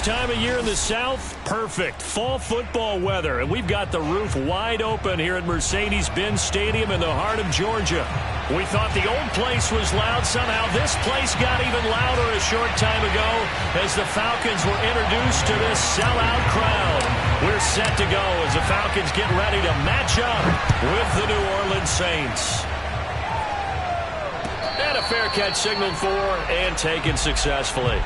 time of year in the South? Perfect. Fall football weather. And we've got the roof wide open here at Mercedes-Benz Stadium in the heart of Georgia. We thought the old place was loud. Somehow this place got even louder a short time ago as the Falcons were introduced to this sellout crowd. We're set to go as the Falcons get ready to match up with the New Orleans Saints. And a fair catch signaled for and taken successfully.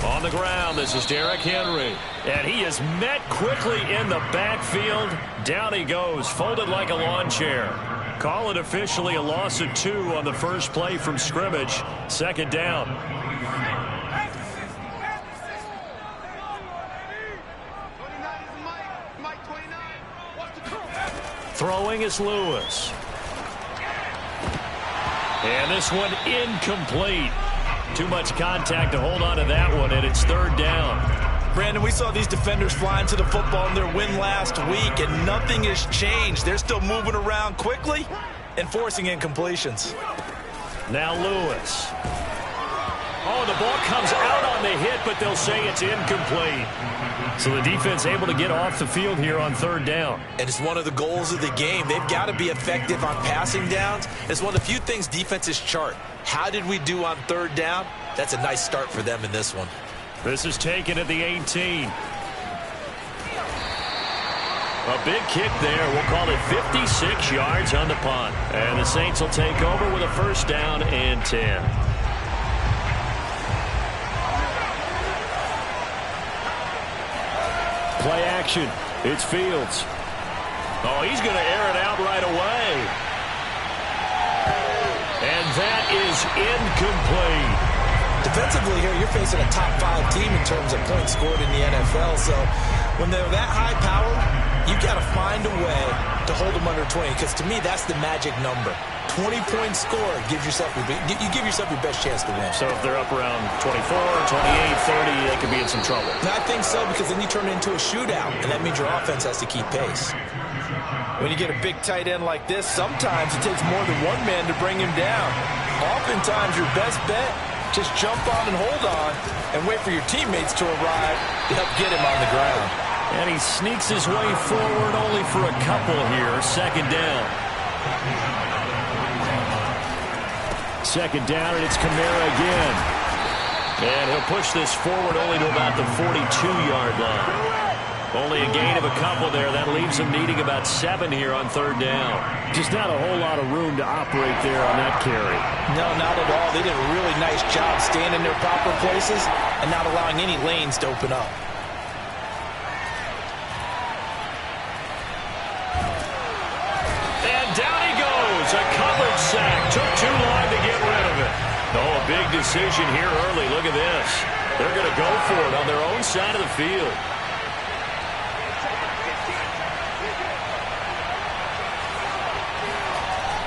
On the ground, this is Derrick Henry. And he is met quickly in the backfield. Down he goes, folded like a lawn chair. Call it officially a loss of 2 on the first play from scrimmage. Second down. Throwing is Lewis. And this one incomplete. Too much contact to hold on to that one, and it's third down. Brandon, we saw these defenders flying to the football in their win last week, and nothing has changed. They're still moving around quickly and forcing incompletions. Now Lewis. Oh, the ball comes out on the hit, but they'll say it's incomplete. So the defense able to get off the field here on third down. And it's one of the goals of the game. They've got to be effective on passing downs. It's one of the few things defenses chart. How did we do on third down? That's a nice start for them in this one. This is taken at the 18. A big kick there. We'll call it 56 yards on the punt. And the Saints will take over with a first down and 10. Play action. It's Fields. Oh, he's going to air it out right away. And that is incomplete. Defensively here, you're facing a top 5 team in terms of points scored in the NFL. So when they're that high powered, you've got to find a way to hold them under 20. Because to me, that's the magic number. 20-point score gives yourself you give yourself your best chance to win. So if they're up around 24, 28, 30, they could be in some trouble. I think so, because then you turn it into a shootout, and that means your offense has to keep pace. When you get a big tight end like this, sometimes it takes more than one man to bring him down. Oftentimes, your best bet, just jump on and hold on and wait for your teammates to arrive to help get him on the ground. And he sneaks his way forward only for a couple here. Second down. Second down, and it's Kamara again. And he'll push this forward only to about the 42-yard line. Only a gain of a couple there. That leaves him needing about 7 here on third down. Just not a whole lot of room to operate there on that carry. No, not at all. They did a really nice job staying in their proper places and not allowing any lanes to open up. And down he goes. A covered sack. Took too long to get rid of it. Oh, a big decision here early. Look at this. They're going to go for it on their own side of the field.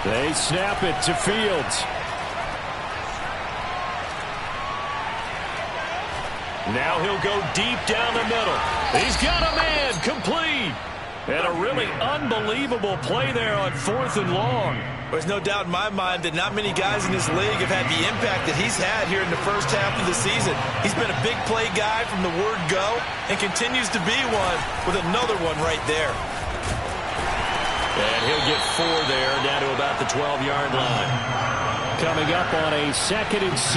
They snap it to Fields. Now he'll go deep down the middle. He's got a man, complete. And a really unbelievable play there on 4th and long. There's no doubt in my mind that not many guys in this league have had the impact that he's had here in the first half of the season. He's been a big play guy from the word go and continues to be one with another one right there. And he'll get 4 there, down to about the 12-yard line. Coming up on a 2nd and 6.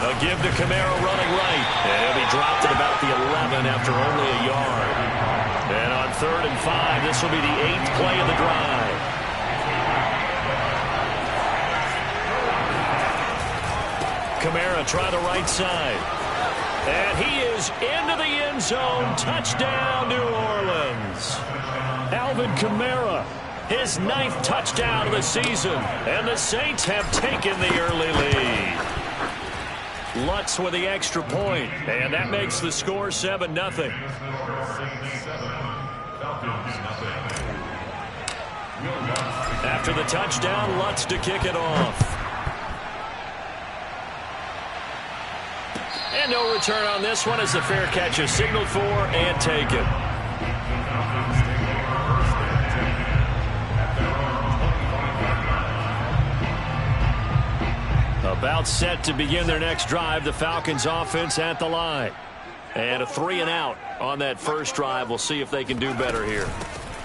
A give to Kamara running right. And he'll be dropped at about the 11 after only a yard. And on 3rd and 5, this will be the 8th play of the drive. Kamara try the right side. And he is into the end zone. Touchdown, New Orleans. Alvin Kamara, his 9th touchdown of the season. And the Saints have taken the early lead. Lutz with the extra point. And that makes the score 7-0. Falcons, nothing. After the touchdown, Lutz to kick it off. And no return on this one as the fair catch is signaled for and taken. About set to begin their next drive, the Falcons offense at the line. And a 3-and-out on that first drive. We'll see if they can do better here.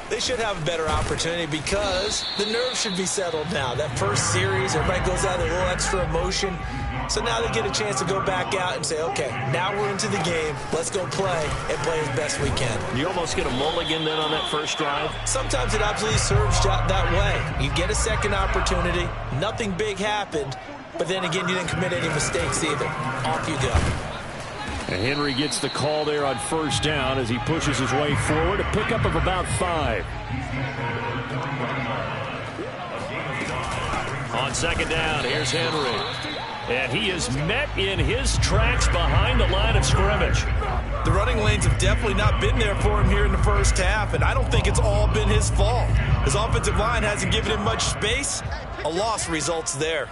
They should have a better opportunity because the nerves should be settled now. That first series, everybody goes out with a little extra emotion. So now they get a chance to go back out and say, okay, now we're into the game. Let's go play and play as best we can. You almost get a mulligan then on that first drive? Sometimes it absolutely serves that way. You get a second opportunity. Nothing big happened. But then again, you didn't commit any mistakes either. Off you go. And Henry gets the call there on first down as he pushes his way forward. A pickup of about 5. On second down, here's Henry. And he is met in his tracks behind the line of scrimmage. The running lanes have definitely not been there for him here in the first half, and I don't think it's all been his fault. His offensive line hasn't given him much space. A loss results there.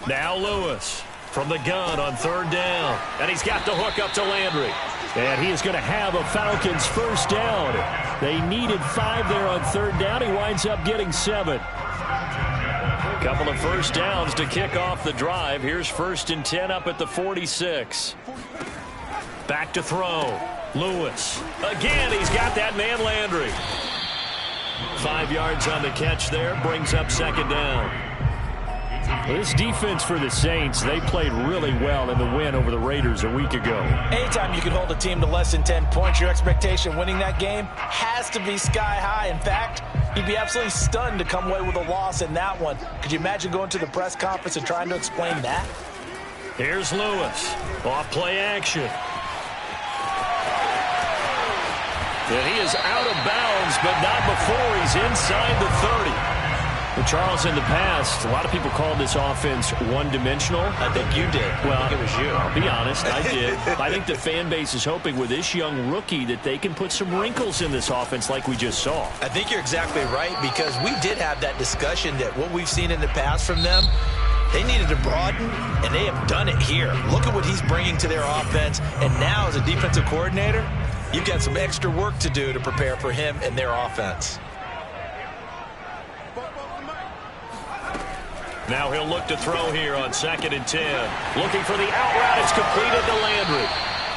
Now Lewis from the gun on third down. And he's got the hook up to Landry. And he is going to have a Falcons first down. They needed 5 there on third down. He winds up getting 7. Couple of first downs to kick off the drive. Here's 1st and 10 up at the 46. Back to throw. Lewis. Again, he's got that man Landry. 5 yards on the catch there. Brings up second down. This defense for the Saints, they played really well in the win over the Raiders a week ago. Anytime you can hold a team to less than 10 points, your expectation winning that game has to be sky high. In fact, you'd be absolutely stunned to come away with a loss in that one. Could you imagine going to the press conference and trying to explain that? Here's Lewis. Off play action. And he is out of bounds, but not before he's inside the 30. Well, Charles, in the past, a lot of people called this offense one-dimensional. I think you did. Well, I think it was you. I'll be honest, I did. I think the fan base is hoping with this young rookie that they can put some wrinkles in this offense like we just saw. I think you're exactly right because we did have that discussion that what we've seen in the past from them, they needed to broaden, and they have done it here. Look at what he's bringing to their offense, and now as a defensive coordinator, you've got some extra work to do to prepare for him and their offense. Now he'll look to throw here on 2nd and 10. Looking for the out route. It's completed to Landry.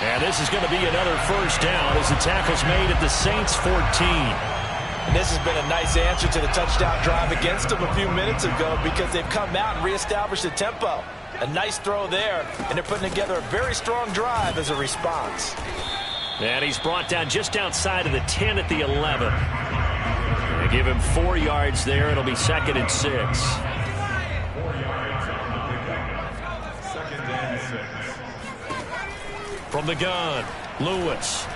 And this is going to be another first down as the tackle's made at the Saints 14. And this has been a nice answer to the touchdown drive against them a few minutes ago because they've come out and reestablished the tempo. A nice throw there, and they're putting together a very strong drive as a response. And he's brought down just outside of the 10 at the 11. They give him 4 yards there. It'll be 2nd and 6. From the gun, Lewis.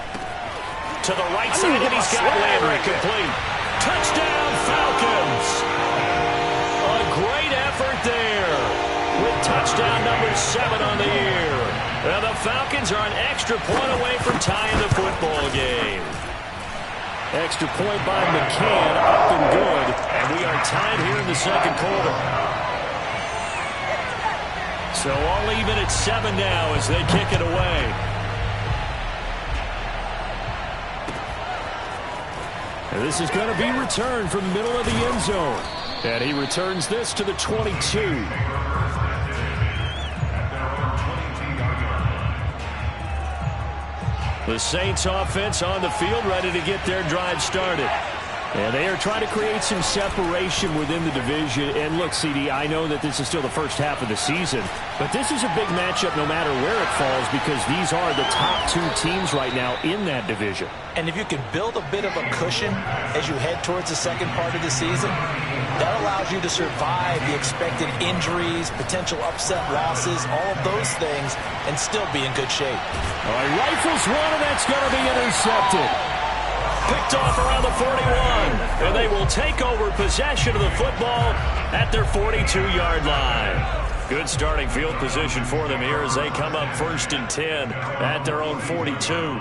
To the right side, and he's got Landry complete. Touchdown, Falcons! A great effort there with touchdown number 7 on the year. And the Falcons are an extra point away from tying the football game. Extra point by McCann, up and good. And we are tied here in the second quarter. So all even at 7 now as they kick it away. And this is going to be returned from the middle of the end zone. And he returns this to the 22. The Saints offense on the field ready to get their drive started. And they are trying to create some separation within the division. And look, CD, I know that this is still the first half of the season, but this is a big matchup no matter where it falls because these are the top 2 teams right now in that division. And if you can build a bit of a cushion as you head towards the second part of the season, that allows you to survive the expected injuries, potential upset losses, all of those things, and still be in good shape. All right, rifles one, and that's going to be intercepted. Picked off around the 41, and they will take over possession of the football at their 42-yard line. Good starting field position for them here as they come up 1st and 10 at their own 42.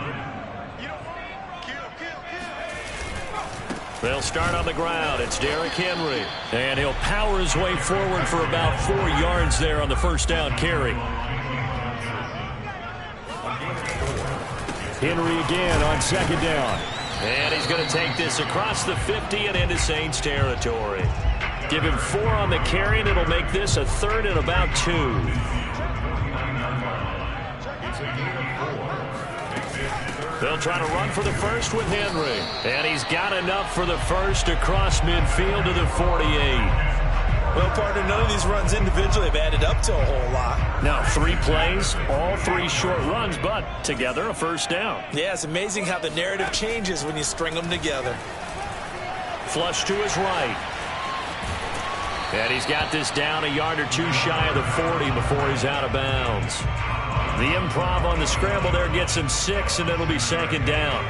They'll start on the ground. It's Derrick Henry. And he'll power his way forward for about 4 yards there on the first down carry. Henry again on second down. And he's going to take this across the 50 and into Saints territory. Give him 4 on the carry, and it'll make this a 3rd and about 2. They'll try to run for the first with Henry. And he's got enough for the first across midfield to the 48. Well, partner, none of these runs individually have added up to a whole lot. Now, 3 plays, all 3 short runs, but together a first down. Yeah, it's amazing how the narrative changes when you string them together. Flush to his right. And he's got this down a yard or 2 shy of the 40 before he's out of bounds. The improv on the scramble there gets him 6, and it'll be second down.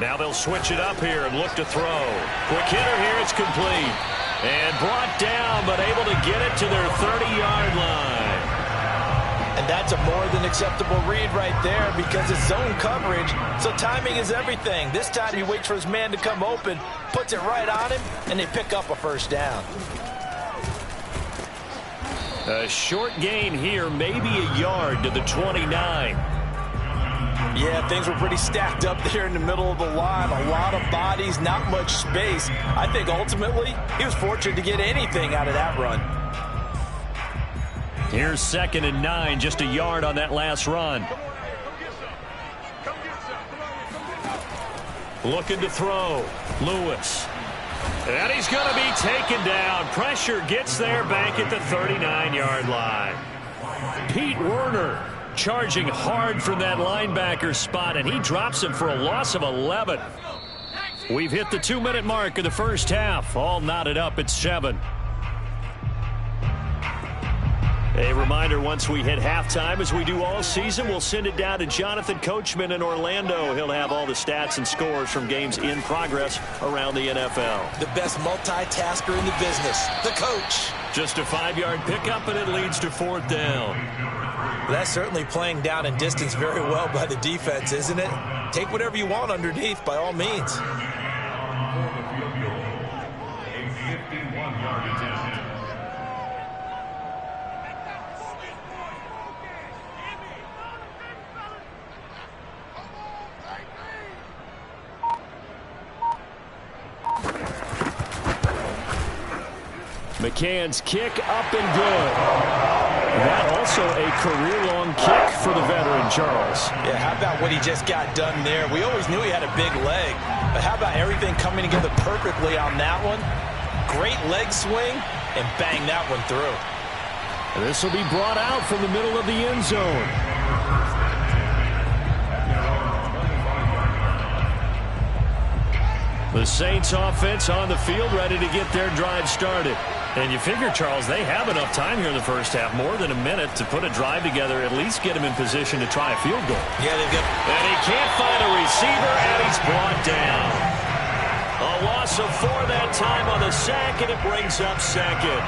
Now they'll switch it up here and look to throw. Quick hitter here, it's complete. And brought down, but able to get it to their 30-yard line. And that's a more than acceptable read right there because it's zone coverage, so timing is everything. This time he waits for his man to come open, puts it right on him, and they pick up a first down. A short gain here, maybe a yard to the 29. Yeah, things were pretty stacked up there in the middle of the line. A lot of bodies, not much space. I think ultimately he was fortunate to get anything out of that run. Here's 2nd and 9, just a yard on that last run. Looking to throw. Lewis. And he's going to be taken down. Pressure gets there back at the 39-yard line. Pete Werner charging hard from that linebacker spot, and he drops him for a loss of 11. We've hit the 2-minute mark of the first half. All knotted up at 7. A reminder, once we hit halftime, as we do all season, we'll send it down to Jonathan Coachman in Orlando. He'll have all the stats and scores from games in progress around the NFL. The best multitasker in the business, the coach. Just a 5-yard pickup, and it leads to 4th down. That's certainly playing down and distance very well by the defense, isn't it? Take whatever you want underneath, by all means. McCann's kick up and good. That also a career-long kick for the veteran, Charles. Yeah, how about what he just got done there? We always knew he had a big leg, but how about everything coming together perfectly on that one? Great leg swing, and bang that one through. This will be brought out from the middle of the end zone. The Saints offense on the field ready to get their drive started. And you figure, Charles, they have enough time here in the first half, more than a minute, to put a drive together, at least get him in position to try a field goal. Yeah, they've got... And he can't find a receiver, and he's brought down. A loss of 4 that time on the sack, and it brings up 2nd.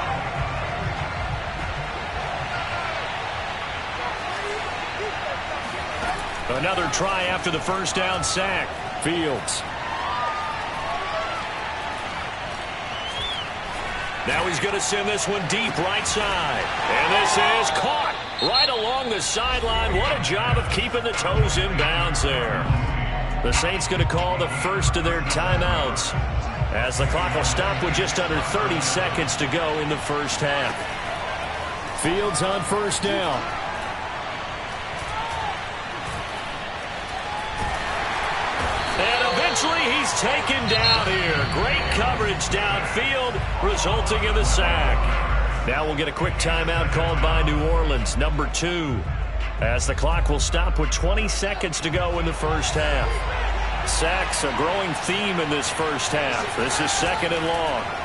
Another try after the first down sack. Fields. Now he's going to send this one deep right side. And this is caught right along the sideline. What a job of keeping the toes in bounds there. The Saints going to call the first of their timeouts, as the clock will stop with just under 30 seconds to go in the first half. Fields on first down. He's taken down here. Great coverage downfield, resulting in the sack. Now we'll get a quick timeout called by New Orleans, number 2, as the clock will stop with 20 seconds to go in the first half. Sacks a growing theme in this first half. This is 2nd and long.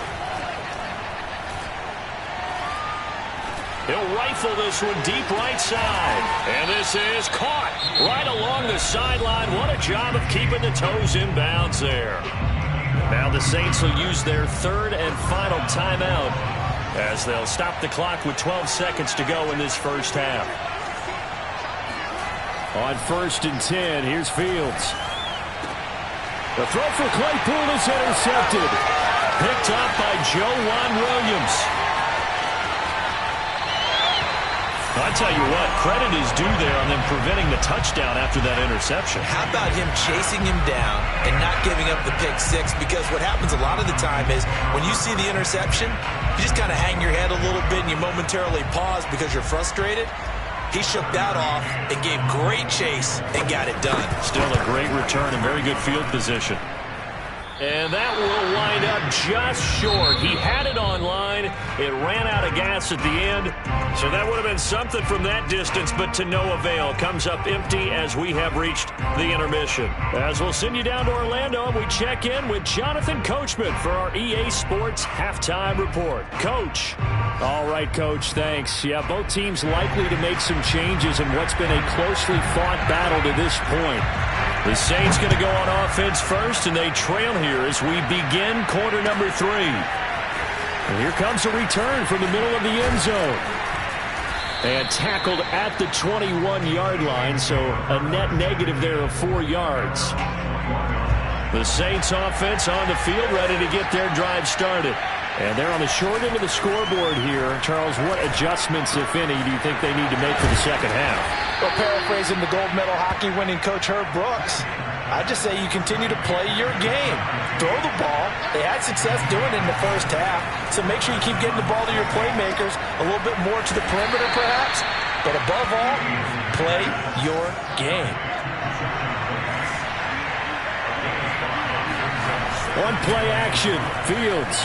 He'll rifle this one deep right side. And this is caught right along the sideline. What a job of keeping the toes in bounds there. Now the Saints will use their 3rd and final timeout as they'll stop the clock with 12 seconds to go in this first half. On 1st and 10, here's Fields. The throw for Claypool is intercepted. Picked up by Joejuan Williams. I tell you what, credit is due there on them preventing the touchdown after that interception. How about him chasing him down and not giving up the pick six? Because what happens a lot of the time is when you see the interception, you just kind of hang your head a little bit and you momentarily pause because you're frustrated. He shook that off and gave great chase and got it done. Still a great return and very good field position. And that will wind up just short. He had it on line. It ran out of gas at the end. So that would have been something from that distance, but to no avail. Comes up empty as we have reached the intermission. As we'll send you down to Orlando, we check in with Jonathan Coachman for our EA Sports Halftime Report. Coach. All right, Coach, thanks. Yeah, both teams likely to make some changes in what's been a closely fought battle to this point. The Saints going to go on offense first, and they trail here as we begin quarter number 3. And here comes a return from the middle of the end zone. And tackled at the 21-yard line, so a net negative there of 4 yards. The Saints offense on the field, ready to get their drive started. And they're on the short end of the scoreboard here. Charles, what adjustments, if any, do you think they need to make for the second half? Well, paraphrasing the gold medal hockey winning coach Herb Brooks, I just say you continue to play your game. Throw the ball. They had success doing it in the first half, so make sure you keep getting the ball to your playmakers a little bit more to the perimeter perhaps, but above all, play your game. One play action, Fields.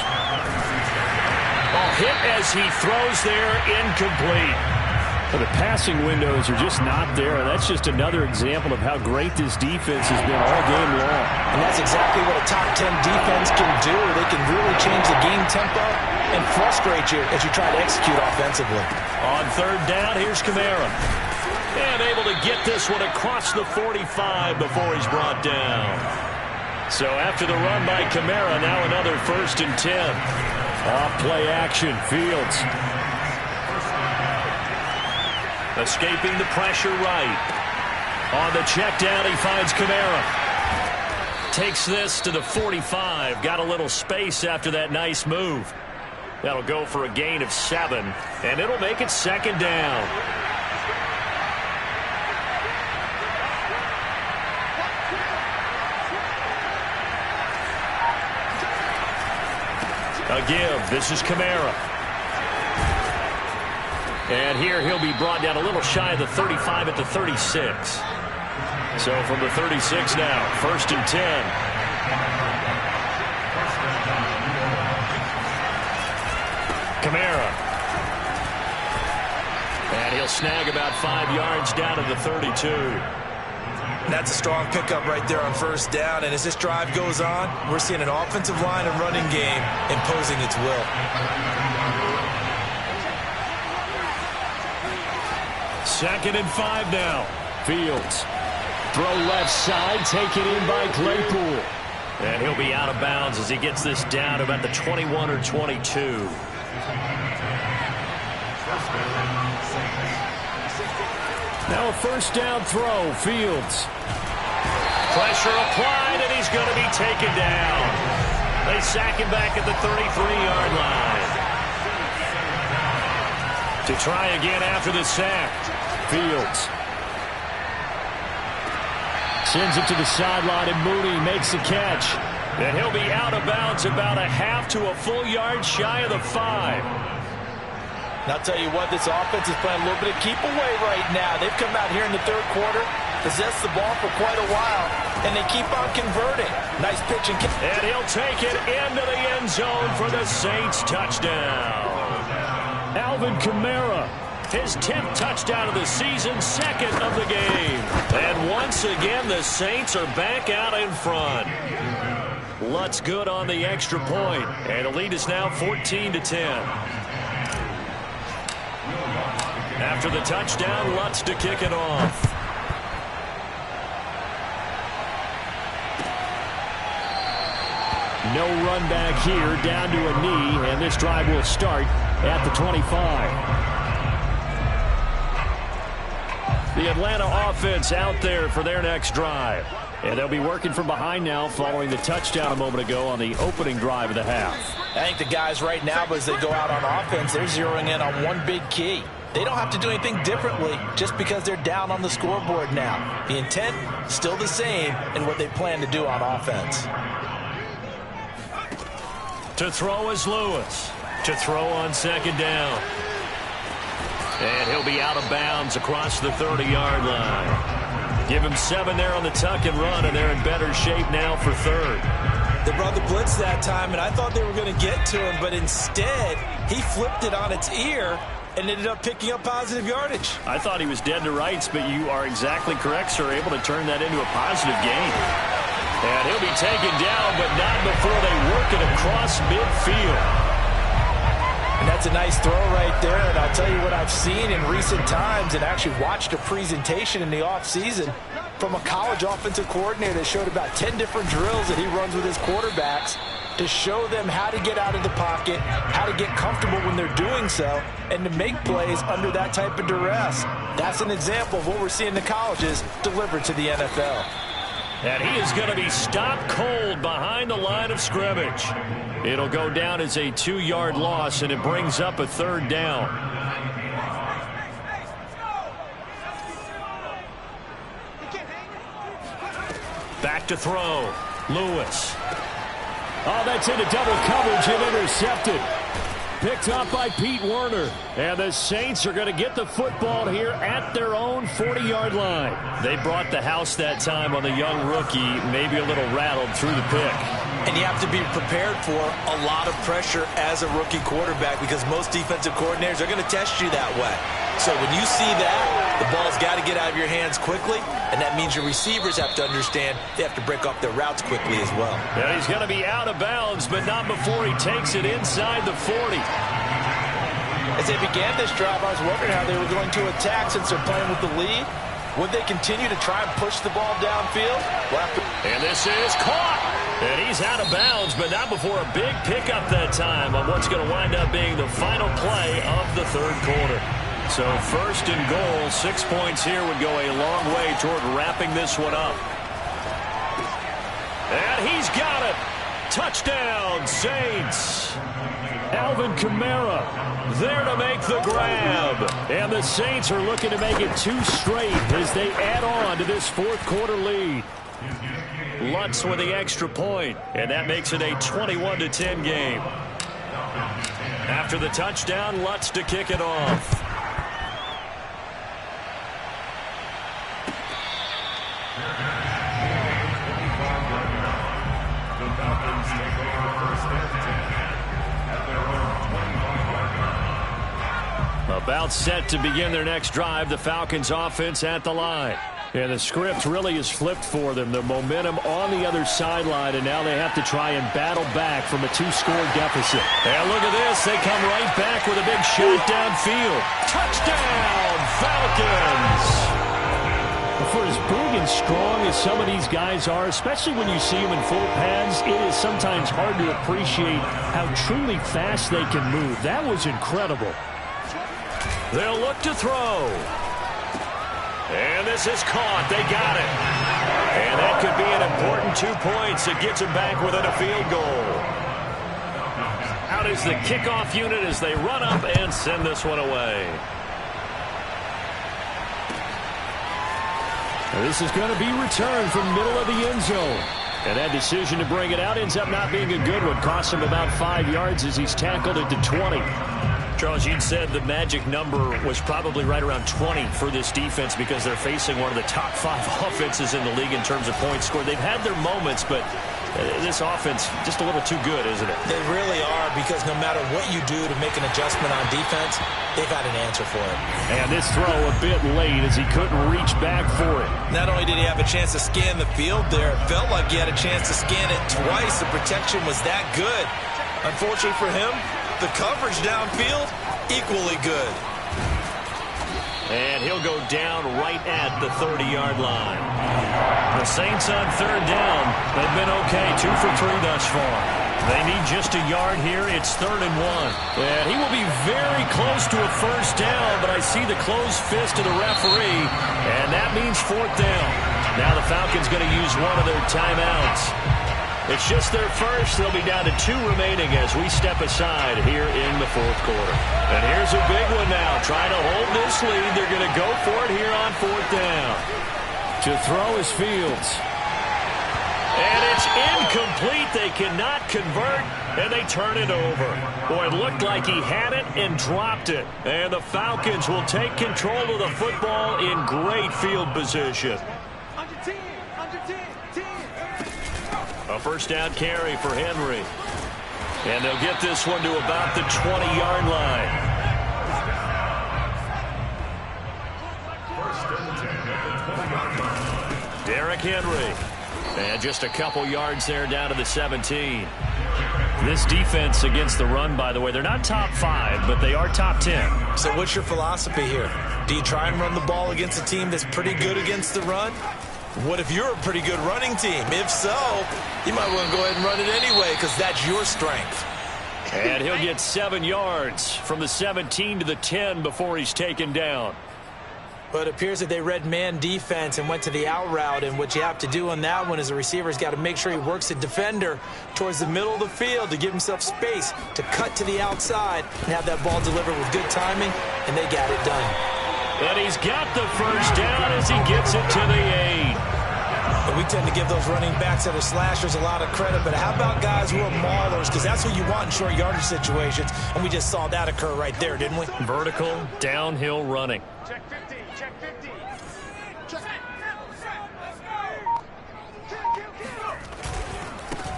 Hit as he throws there, incomplete. Well, the passing windows are just not there. That's just another example of how great this defense has been all game long. And that's exactly what a top 10 defense can do. They can really change the game tempo and frustrate you as you try to execute offensively. On 3rd down, here's Kamara. And able to get this one across the 45 before he's brought down. So after the run by Kamara, now another 1st and 10. Off play action, Fields. Escaping the pressure right. On the check down, he finds Kamara. Takes this to the 45. Got a little space after that nice move. That'll go for a gain of 7. And it'll make it 2nd down. A give. This is Kamara. And here he'll be brought down a little shy of the 35 at the 36. So from the 36 now, 1st and 10. Kamara. And he'll snag about 5 yards down to the 32. That's a strong pickup right there on 1st down. And as this drive goes on, we're seeing an offensive line and running game imposing its will. 2nd and 5 now. Fields. Throw left side, taken in by Claypool. And he'll be out of bounds as he gets this down to about the 21 or 22. Now a 1st down throw, Fields. Pressure applied, and he's going to be taken down. They sack him back at the 33-yard line. To try again after the sack, Fields. Sends it to the sideline, and Mooney makes the catch. And he'll be out of bounds about a half to a full yard shy of the 5. And I'll tell you what, this offense is playing a little bit of keep away right now. They've come out here in the 3rd quarter, possessed the ball for quite a while, and they keep on converting. Nice pitch and kick. And he'll take it into the end zone for the Saints touchdown. Alvin Kamara, his 10th touchdown of the season, 2nd of the game. And once again, the Saints are back out in front. Lutz good on the extra point, and the lead is now 14-10. After the touchdown, Lutz to kick it off. No run back here, down to a knee, and this drive will start at the 25. The Atlanta offense out there for their next drive. And they'll be working from behind now following the touchdown a moment ago on the opening drive of the half. I think the guys right now, as they go out on offense, they're zeroing in on one big key. They don't have to do anything differently just because they're down on the scoreboard now. The intent, still the same in what they plan to do on offense. To throw is Lewis. To throw on second down. And he'll be out of bounds across the 30-yard line. Give him 7 there on the tuck and run, and they're in better shape now for third. They brought the blitz that time, and I thought they were going to get to him, but instead he flipped it on its ear and ended up picking up positive yardage. I thought he was dead to rights, but you are exactly correct, sir, able to turn that into a positive gain. And he'll be taken down, but not before they work it across midfield. And that's a nice throw right there, and I'll tell you what I've seen in recent times and actually watched a presentation in the offseason from a college offensive coordinator that showed about 10 different drills that he runs with his quarterbacks to show them how to get out of the pocket, how to get comfortable when they're doing so, and to make plays under that type of duress. That's an example of what we're seeing in the colleges delivered to the NFL. And he is going to be stopped cold behind the line of scrimmage. It'll go down as a 2-yard loss, and it brings up a third down. Back to throw. Lewis. Oh, that's into double coverage and intercepted. Picked up by Pete Werner. And the Saints are going to get the football here at their own 40-yard line. They brought the house that time on the young rookie, maybe a little rattled through the pick. And you have to be prepared for a lot of pressure as a rookie quarterback because most defensive coordinators are going to test you that way. So when you see that, the ball's got to get out of your hands quickly, and that means your receivers have to understand they have to break off their routes quickly as well. Yeah, he's going to be out of bounds, but not before he takes it inside the 40. As they began this drive, I was wondering how they were going to attack since they're playing with the lead. Would they continue to try and push the ball downfield? And this is caught. And he's out of bounds, but not before a big pickup that time on what's going to wind up being the final play of the third quarter. So first and goal, 6 points here would go a long way toward wrapping this one up. And he's got it. Touchdown, Saints. Alvin Kamara there to make the grab. And the Saints are looking to make it 2 straight as they add on to this fourth quarter lead. Lutz with the extra point, and that makes it a 21-10 game. After the touchdown, Lutz to kick it off. About set to begin their next drive, the Falcons offense at the line. And the script really is flipped for them. The momentum on the other sideline, and now they have to try and battle back from a 2-score deficit. And look at this. They come right back with a big shot downfield. Touchdown, Falcons! For as big and strong as some of these guys are, especially when you see them in full pads, it is sometimes hard to appreciate how truly fast they can move. That was incredible. They'll look to throw. And this is caught. They got it. And that could be an important 2 points. It gets them back within a field goal. Out is the kickoff unit as they run up and send this one away. This is going to be returned from middle of the end zone. And that decision to bring it out ends up not being a good one. Costs him about 5 yards as he's tackled it to 20. Charles, you'd said the magic number was probably right around 20 for this defense because they're facing one of the top 5 offenses in the league in terms of points scored. They've had their moments, but this offense just a little too good, isn't it? They really are, because no matter what you do to make an adjustment on defense, they've got an answer for it. And this throw a bit late as he couldn't reach back for it. Not only did he have a chance to scan the field there, it felt like he had a chance to scan it twice. The protection was that good. Unfortunately for him, the coverage downfield, equally good. And he'll go down right at the 30-yard line. The Saints on third down. They've been okay, 2 for 3 thus far. They need just a yard here. It's 3rd and 1. And he will be very close to a first down, but I see the closed fist of the referee, and that means 4th down. Now the Falcons going to use one of their timeouts. It's just their first. They'll be down to 2 remaining as we step aside here in the 4th quarter. And here's a big one now. Trying to hold this lead. They're going to go for it here on 4th down. To throw is Fields. And it's incomplete. They cannot convert, and they turn it over. Boy, it looked like he had it and dropped it. And the Falcons will take control of the football in great field position. A first down carry for Henry. And they'll get this one to about the 20-yard line. Derrick Henry. And just a couple yards there down to the 17. This defense against the run, by the way, they're not top 5, but they are top 10. So what's your philosophy here? Do you try and run the ball against a team that's pretty good against the run? What if you're a pretty good running team? If so, you might want to go ahead and run it anyway because that's your strength. And he'll get 7 yards from the 17 to the 10 before he's taken down. But it appears that they read man defense and went to the out route, and what you have to do on that one is the receiver's got to make sure he works the defender towards the middle of the field to give himself space to cut to the outside and have that ball delivered with good timing, and they got it done. And he's got the first down as he gets it to the 8. And we tend to give those running backs that are slashers a lot of credit, but how about guys who are maulers? Because that's what you want in short yardage situations, and we just saw that occur right there, didn't we? Vertical, downhill running. Check 50, check 50.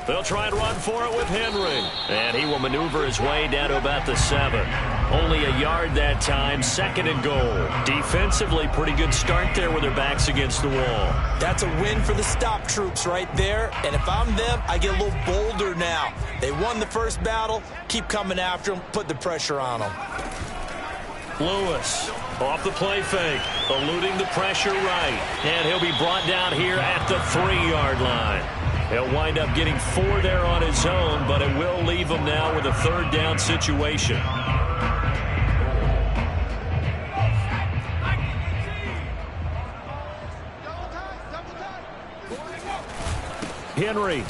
They'll try and run for it with Henry. And he will maneuver his way down to about the 7. Only a yard that time, 2nd and goal. Defensively, pretty good start there with their backs against the wall. That's a win for the stop troops right there. And if I'm them, I get a little bolder now. They won the first battle. Keep coming after them. Put the pressure on them. Lewis off the play fake, eluding the pressure right. And he'll be brought down here at the 3-yard line. He'll wind up getting 4 there on his own, but it will leave him now with a 3rd down situation. Henry.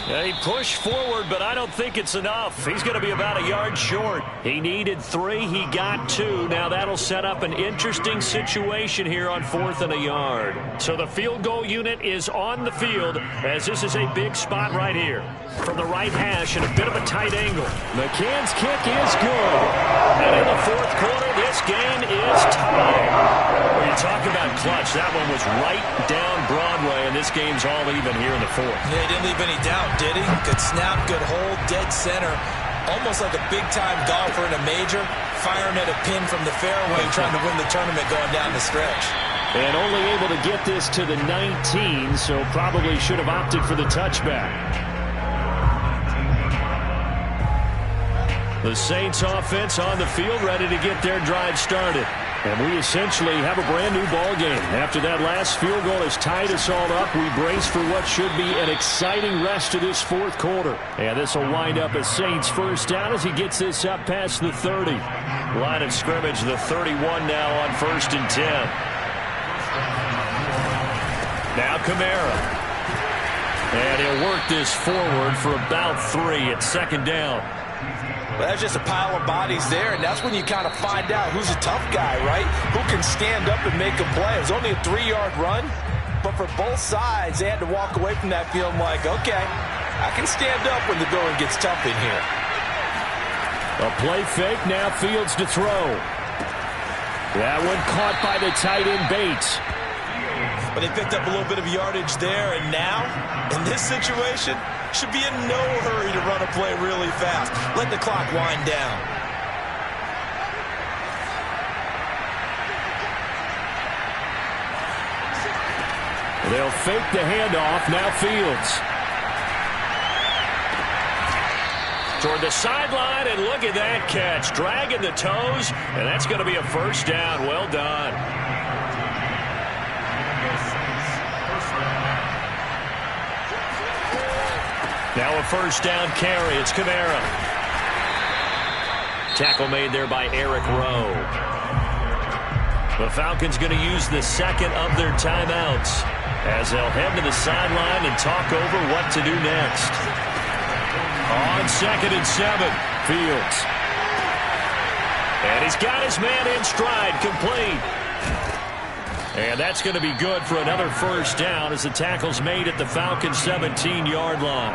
He pushed forward, but I don't think it's enough. He's going to be about a yard short. He needed 3. He got 2. Now that'll set up an interesting situation here on 4th and a yard. So the field goal unit is on the field as this is a big spot right here. From the right hash and a bit of a tight angle. McCann's kick is good. And in the 4th quarter, this game is tied. When you talk about clutch, that one was right down Broadway, and this game's all even here in the 4th. Yeah, he didn't leave any doubt, did he? Good snap, good hold, dead center. Almost like a big-time golfer in a major, firing at a pin from the fairway, trying to win the tournament going down the stretch. And only able to get this to the 19, so probably should have opted for the touchback. The Saints offense on the field, ready to get their drive started. And we essentially have a brand-new ball game. After that last field goal has tied us all up, we brace for what should be an exciting rest of this 4th quarter. And this will wind up a Saints first down as he gets this up past the 30. Line of scrimmage, the 31 now on 1st and 10. Now Kamara. And he'll work this forward for about 3 at 2nd down. Well, that's just a pile of bodies there, and that's when you kind of find out who's a tough guy, right? Who can stand up and make a play. It was only a 3-yard run, but for both sides, they had to walk away from that feeling like, okay, I can stand up when the going gets tough in here. A play fake, now Fields to throw. That one caught by the tight end Bates. But they picked up a little bit of yardage there, and now, in this situation, should be in no hurry to run a play really fast. Let the clock wind down. They'll fake the handoff, now Fields. Toward the sideline, and look at that catch. Dragging the toes, and that's going to be a first down. Well done. Now a first down carry. It's Kamara. Tackle made there by Eric Rowe. The Falcons going to use the second of their timeouts as they'll head to the sideline and talk over what to do next. On 2nd and 7, Fields. And he's got his man in stride, complete. And that's going to be good for another first down as the tackle's made at the Falcons' 17-yard line.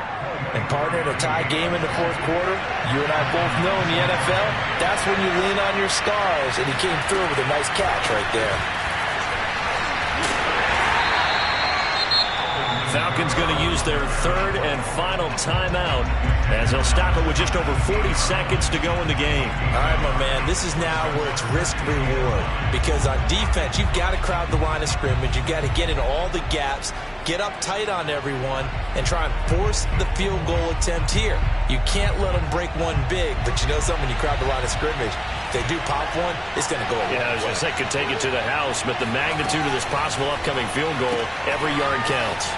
And partner, in a tie game in the fourth quarter, you and I both know in the NFL, that's when you lean on your stars, and he came through with a nice catch right there. Falcons going to use their third and final timeout as they'll stop it with just over 40 seconds to go in the game. All right, my man, this is now where it's risk-reward, because on defense, you've got to crowd the line of scrimmage. You've got to get in all the gaps, get up tight on everyone, and try and force the field goal attempt here. You can't let them break one big, but you know something, when you crowd the line of scrimmage, if they do pop one, it's going to go away. Yeah, I was going to say, could take it to the house, but the magnitude of this possible upcoming field goal, every yard counts.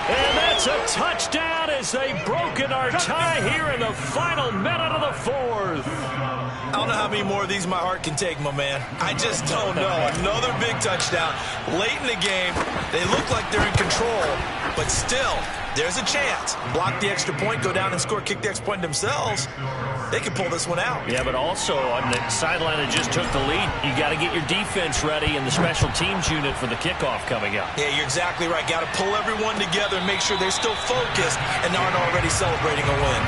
And that's a touchdown as they've broken our tie here in the final minute of the fourth. I don't know how many more of these my heart can take, my man. I just don't know. Another big touchdown. Late in the game, they look like they're in control, but still, there's a chance. Block the extra point, go down and score, kick the extra point themselves. They can pull this one out. Yeah, but also on the sideline that just took the lead, you got to get your defense ready and the special teams unit for the kickoff coming up. Yeah, you're exactly right. Got to pull everyone together and make sure they're still focused and aren't already celebrating a win.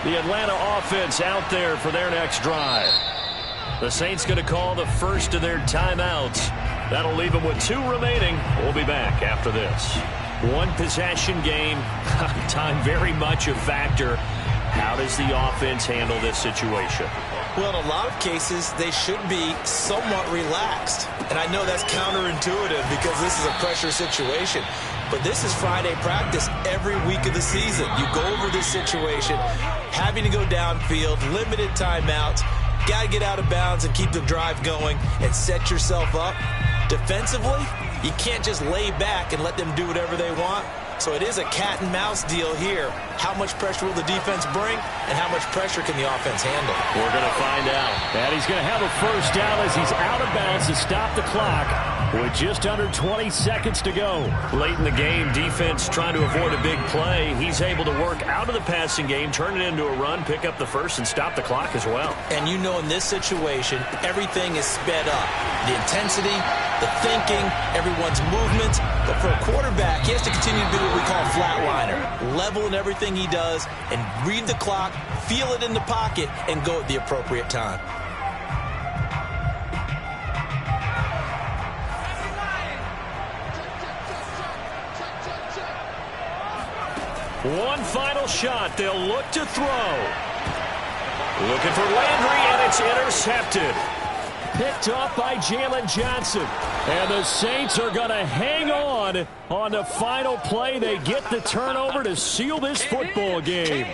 The Atlanta offense out there for their next drive. The Saints going to call the first of their timeouts. That'll leave them with 2 remaining. We'll be back after this. One possession game. Time very much a factor. How does the offense handle this situation? Well, in a lot of cases, they should be somewhat relaxed. And I know that's counterintuitive because this is a pressure situation. But this is Friday practice every week of the season. You go over this situation, having to go downfield, limited timeouts, got to get out of bounds and keep the drive going and set yourself up. Defensively, you can't just lay back and let them do whatever they want. So it is a cat and mouse deal here. How much pressure will the defense bring and how much pressure can the offense handle? We're going to find out. And he's going to have a first down as he's out of bounds to stop the clock with just under 20 seconds to go. Late in the game, defense trying to avoid a big play. He's able to work out of the passing game, turn it into a run, pick up the first, and stop the clock as well. And you know in this situation, everything is sped up. The intensity, the thinking, everyone's movements. But for a quarterback, he has to continue to do what we call flatliner. Level in everything he does and read the clock, feel it in the pocket, and go at the appropriate time. One final shot. They'll look to throw. Looking for Landry, and it's intercepted. Picked off by Jalen Johnson. And the Saints are going to hang on the final play. They get the turnover to seal this football game.